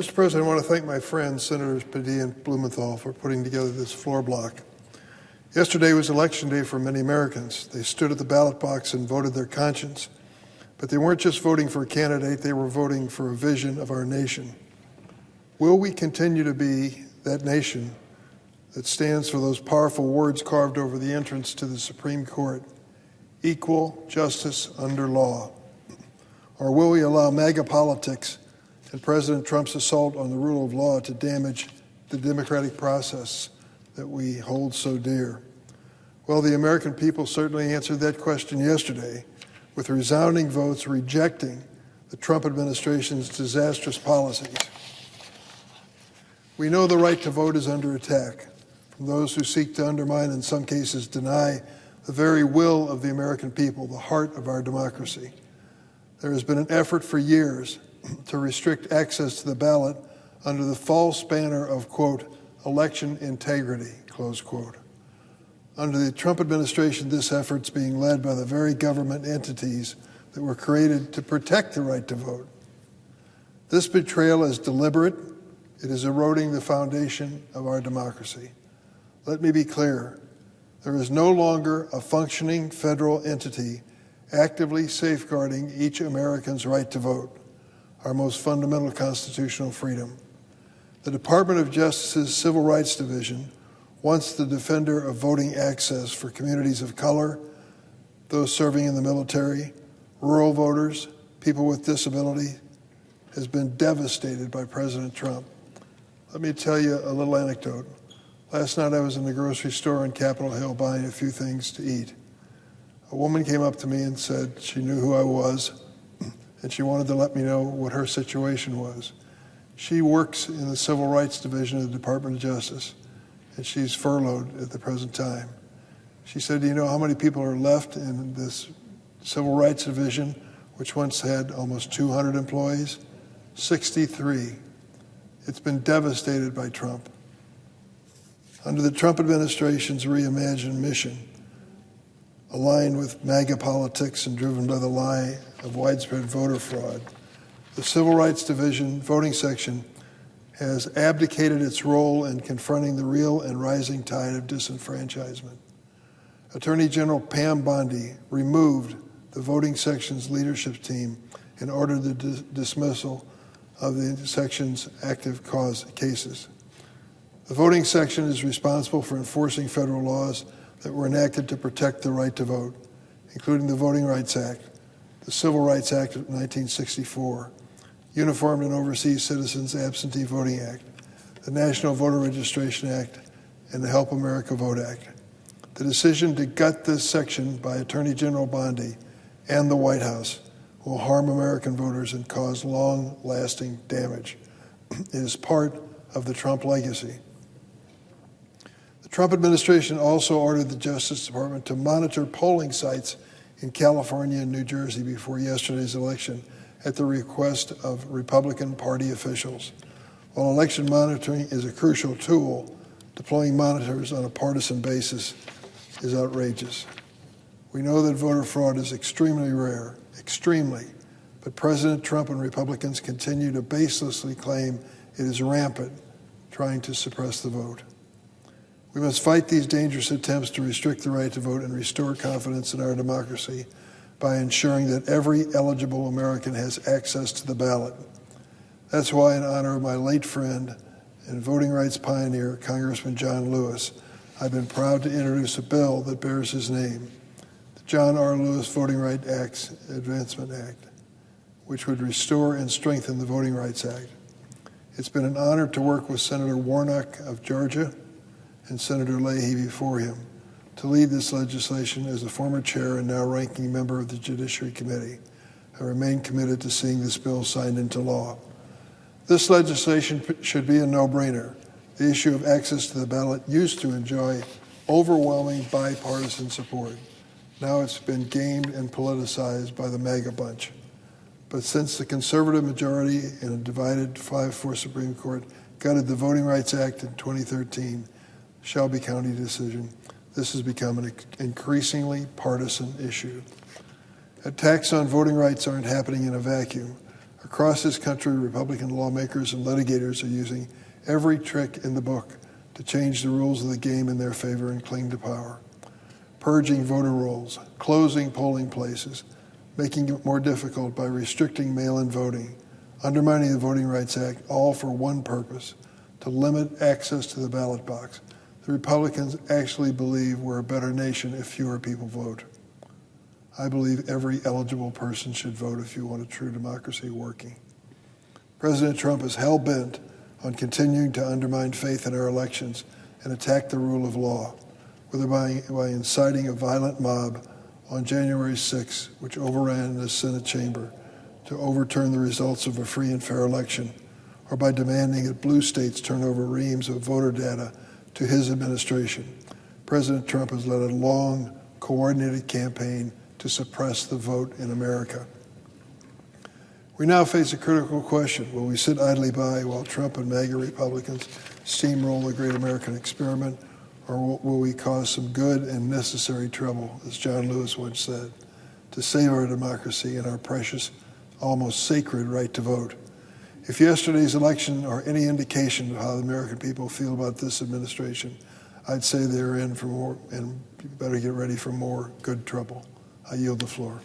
Mr. President, I want to thank my friends, Senators Padilla and Blumenthal, for putting together this floor block. Yesterday was Election Day for many Americans. They stood at the ballot box and voted their conscience. But they weren't just voting for a candidate, they were voting for a vision of our nation. Will we continue to be that nation that stands for those powerful words carved over the entrance to the Supreme Court, equal justice under law? Or will we allow MAGA politics and President Trump's assault on the rule of law to damage the democratic process that we hold so dear? Well, the American people certainly answered that question yesterday with resounding votes rejecting the Trump administration's disastrous policies. We know the right to vote is under attack from those who seek to undermine, in some cases deny, the very will of the American people, the heart of our democracy. There has been an effort for years to restrict access to the ballot under the false banner of, quote, election integrity, close quote. Under the Trump administration, this effort's being led by the very government entities that were created to protect the right to vote. This betrayal is deliberate. It is eroding the foundation of our democracy. Let me be clear. There is no longer a functioning federal entity actively safeguarding each American's right to vote, our most fundamental constitutional freedom. The Department of Justice's Civil Rights Division, once the defender of voting access for communities of color, those serving in the military, rural voters, people with disability, has been devastated by President Trump. Let me tell you a little anecdote. Last night I was in the grocery store on Capitol Hill buying a few things to eat. A woman came up to me and said she knew who I was, and she wanted to let me know what her situation was. She works in the Civil Rights Division of the Department of Justice, and she's furloughed at the present time. She said, do you know how many people are left in this Civil Rights Division, which once had almost 200 employees? 63. It's been devastated by Trump. Under the Trump administration's reimagined mission, aligned with MAGA politics and driven by the lie of widespread voter fraud, the Civil Rights Division voting section has abdicated its role in confronting the real and rising tide of disenfranchisement. Attorney General Pam Bondi removed the voting section's leadership team and ordered the dismissal of the section's active cause cases. The voting section is responsible for enforcing federal laws that were enacted to protect the right to vote, including the Voting Rights Act, the Civil Rights Act of 1964, Uniformed and Overseas Citizens Absentee Voting Act, the National Voter Registration Act, and the Help America Vote Act. The decision to gut this section by Attorney General Bondi and the White House will harm American voters and cause long-lasting damage. It is part of the Trump legacy. The Trump administration also ordered the Justice Department to monitor polling sites in California and New Jersey before yesterday's election at the request of Republican Party officials. While election monitoring is a crucial tool, deploying monitors on a partisan basis is outrageous. We know that voter fraud is extremely rare, extremely, but President Trump and Republicans continue to baselessly claim it is rampant, trying to suppress the vote. We must fight these dangerous attempts to restrict the right to vote and restore confidence in our democracy by ensuring that every eligible American has access to the ballot. That's why, in honor of my late friend and voting rights pioneer, Congressman John Lewis, I've been proud to introduce a bill that bears his name, the John R. Lewis Voting Rights Advancement Act, which would restore and strengthen the Voting Rights Act. It's been an honor to work with Senator Warnock of Georgia and Senator Leahy before him to lead this legislation as a former chair and now ranking member of the Judiciary Committee. I remain committed to seeing this bill signed into law. This legislation should be a no-brainer. The issue of access to the ballot used to enjoy overwhelming bipartisan support. Now it's been gamed and politicized by the MAGA bunch. But since the conservative majority in a divided 5-4 Supreme Court gutted the Voting Rights Act in 2013, Shelby County decision, this has become an increasingly partisan issue. Attacks on voting rights aren't happening in a vacuum. Across this country, Republican lawmakers and litigators are using every trick in the book to change the rules of the game in their favor and cling to power. Purging voter rolls, closing polling places, making it more difficult by restricting mail-in voting, undermining the Voting Rights Act, all for one purpose, to limit access to the ballot box. The Republicans actually believe we're a better nation if fewer people vote. I believe every eligible person should vote if you want a true democracy working. President Trump is hell-bent on continuing to undermine faith in our elections and attack the rule of law, whether by inciting a violent mob on January 6, which overran the Senate chamber to overturn the results of a free and fair election, or by demanding that blue states turn over reams of voter data to his administration. President Trump has led a long, coordinated campaign to suppress the vote in America. We now face a critical question. Will we sit idly by while Trump and MAGA Republicans steamroll the great American experiment, or will we cause some good and necessary trouble, as John Lewis once said, to save our democracy and our precious, almost sacred right to vote? If yesterday's election are any indication of how the American people feel about this administration, I'd say they're in for more, and you better get ready for more good trouble. I yield the floor.